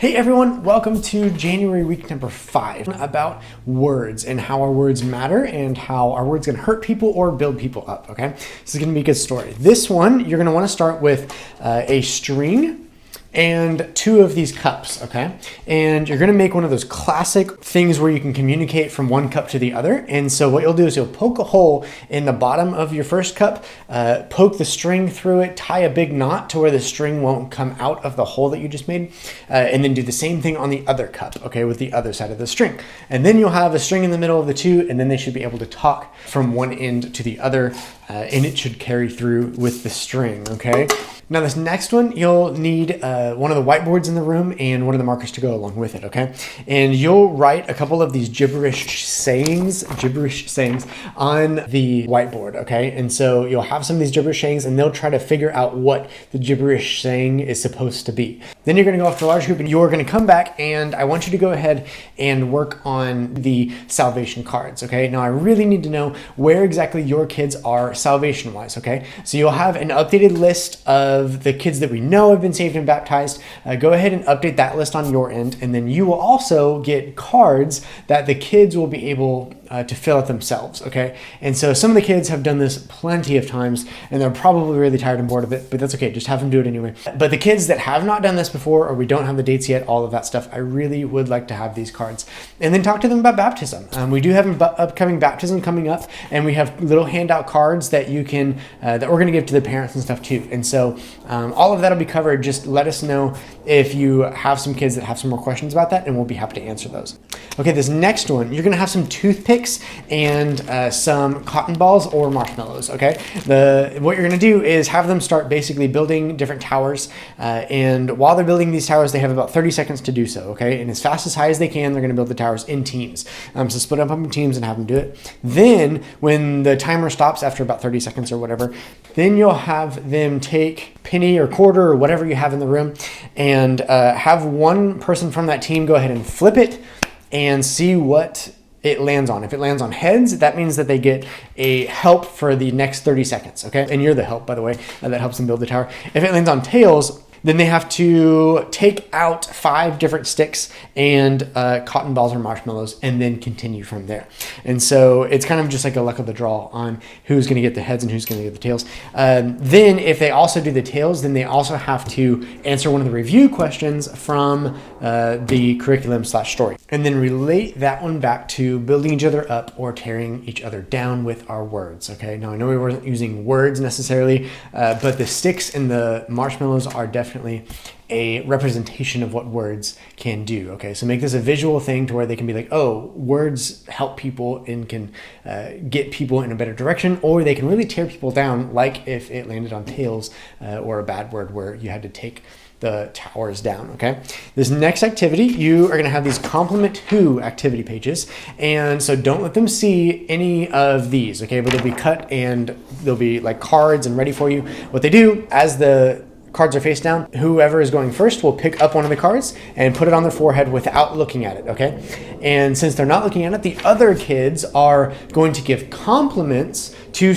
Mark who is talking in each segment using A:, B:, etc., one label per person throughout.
A: Hey everyone, welcome to January week number 5 about words and how our words matter and how our words can hurt people or build people up, okay? This is going to be a good story. This one, you're going to want to start with a string and 2 of these cups, okay? And you're gonna make one of those classic things where you can communicate from one cup to the other. And so what you'll do is you'll poke a hole in the bottom of your first cup, poke the string through it, tie a big knot to where the string won't come out of the hole that you just made, and then do the same thing on the other cup, okay, with the other side of the string. And then you'll have a string in the middle of the 2, and then they should be able to talk from one end to the other, and it should carry through with the string, okay? Now this next one, you'll need one of the whiteboards in the room and one of the markers to go along with it, okay? And you'll write a couple of these gibberish sayings on the whiteboard, okay? And so you'll have some of these gibberish sayings and they'll try to figure out what the gibberish saying is supposed to be. Then you're gonna go off to a large group and you're gonna come back and I want you to go ahead and work on the salvation cards, okay? Now I really need to know where exactly your kids are salvation-wise, okay? So you'll have an updated list of the kids that we know have been saved and baptized. Go ahead and update that list on your end, and then you will also get cards that the kids will be able to fill out themselves, okay? And so some of the kids have done this plenty of times, and they're probably really tired and bored of it, but that's okay, just have them do it anyway. But the kids that have not done this before, or we don't have the dates yet, all of that stuff, I really would like to have these cards. And then talk to them about baptism. We do have an upcoming baptism coming up, and we have little handout cards that you can, that we're gonna give to the parents and stuff too. And so all of that will be covered. Just let us know if you have some kids that have some more questions about that, and we'll be happy to answer those. Okay, this next one, you're gonna have some toothpicks and some cotton balls or marshmallows, okay? What you're gonna do is have them start basically building different towers, and while they're building these towers, they have about 30 seconds to do so, okay? And as fast as high as they can, they're gonna build the towers in teams. So split up in teams and have them do it. Then, when the timer stops after about 30 seconds or whatever, then you'll have them take penny or quarter or whatever you have in the room and have one person from that team go ahead and flip it and see what it lands on. If it lands on heads, that means that they get a help for the next 30 seconds, okay? And you're the help, by the way, that helps them build the tower. If it lands on tails, then they have to take out 5 different sticks and cotton balls or marshmallows and then continue from there. And so it's kind of just like a luck of the draw on who's gonna get the heads and who's gonna get the tails. Then if they also do the tails, then they also have to answer one of the review questions from the curriculum/story. And then relate that one back to building each other up or tearing each other down with our words, okay? Now I know we weren't using words necessarily, but the sticks and the marshmallows are definitely a representation of what words can do, okay? So make this a visual thing to where they can be like, oh, words help people and can get people in a better direction, or they can really tear people down, like if it landed on tails or a bad word where you had to take the towers down, okay? This next activity, you are gonna have these complement who activity pages, and so don't let them see any of these, okay? But they'll be cut and they'll be like cards and ready for you. What they do, as the cards are face down, whoever is going first will pick up one of the cards and put it on their forehead without looking at it, okay? And since they're not looking at it, the other kids are going to give compliments to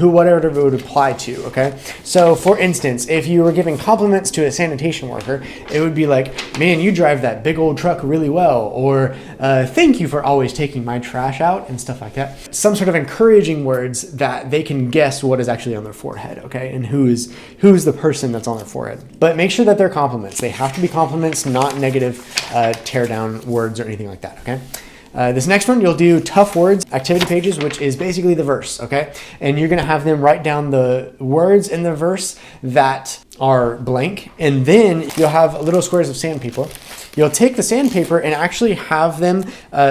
A: whatever it would apply to, okay? So for instance, if you were giving compliments to a sanitation worker, it would be like, man, you drive that big old truck really well, or thank you for always taking my trash out, and stuff like that. Some sort of encouraging words that they can guess what is actually on their forehead, okay? And who's the person that's on their forehead. But make sure that they're compliments. They have to be compliments, not negative tear down words or anything like that, okay? This next one, you'll do tough words activity pages, which is basically the verse, okay? And you're gonna have them write down the words in the verse that are blank, and then you'll have little squares of sandpaper. You'll take the sandpaper and actually have them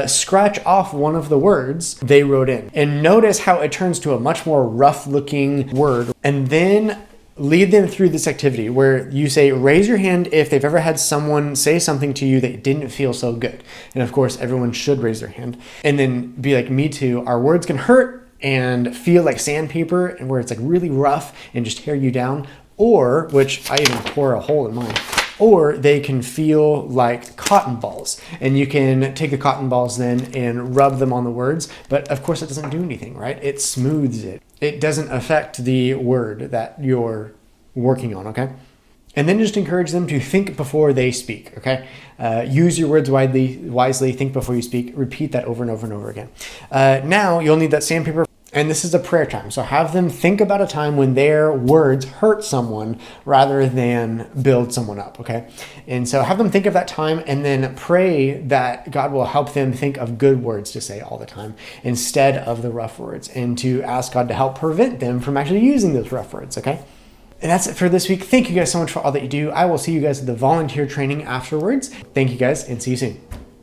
A: scratch off one of the words they wrote in. And notice how it turns to a much more rough looking word. And then lead them through this activity where you say, raise your hand if they've ever had someone say something to you that didn't feel so good. And of course, everyone should raise their hand. And then be like, me too. Our words can hurt and feel like sandpaper, and where it's like really rough and just tear you down. Or, which I even tore a hole in mine, or they can feel like cotton balls. And you can take the cotton balls then and rub them on the words. But of course, it doesn't do anything, right? It smooths it. It doesn't affect the word that you're working on, okay? And then just encourage them to think before they speak, okay? Use your words wisely, think before you speak. Repeat that over and over and over again. Now, you'll need that sandpaper, and this is a prayer time. So have them think about a time when their words hurt someone rather than build someone up, okay? And so have them think of that time and then pray that God will help them think of good words to say all the time instead of the rough words, and to ask God to help prevent them from actually using those rough words, okay? And that's it for this week. Thank you guys so much for all that you do. I will see you guys at the volunteer training afterwards. Thank you guys, and see you soon.